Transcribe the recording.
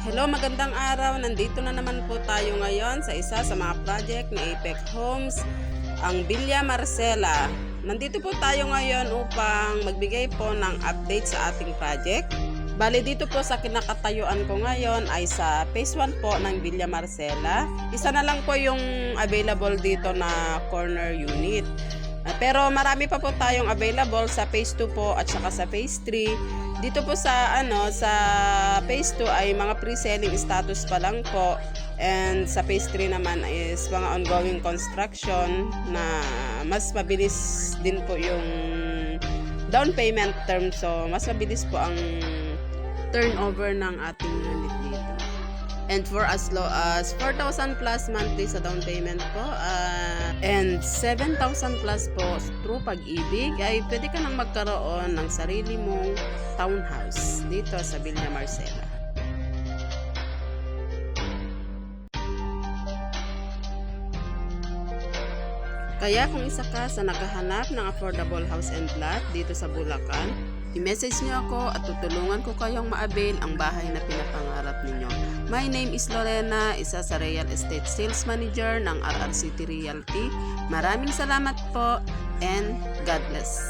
Hello, magandang araw. Nandito na naman po tayo ngayon sa isa sa mga project ni Apex Homes, ang Villa Marcela. Nandito po tayo ngayon upang magbigay po ng update sa ating project. Bali dito po sa kinakatayuan ko ngayon ay sa phase 1 po ng Villa Marcela. Isa na lang po yung available dito na corner unit. Pero marami pa po tayong available sa phase 2 po at saka sa phase 3. Dito po sa sa phase 2 ay mga pre-selling status pa lang po. And sa phase 3 naman is mga ongoing construction na mas mabilis din po yung down payment term. So mas mabilis po ang turnover ng ating unit dito. And for as low as 4,000 plus monthly sa down payment po and 7,000 plus po through Pag-ibig ay pwede ka nang magkaroon ng sarili mong townhouse dito sa Villa Marcela. Kaya kung isa ka sa naghahanap ng affordable house and lot dito sa Bulacan, i-message nyo ako at tutulungan ko kayong ma-avail ang bahay na pinapangarap ninyo. My name is Lorena, isa sa Real Estate Sales Manager ng RR City Realty. Maraming salamat po and God bless.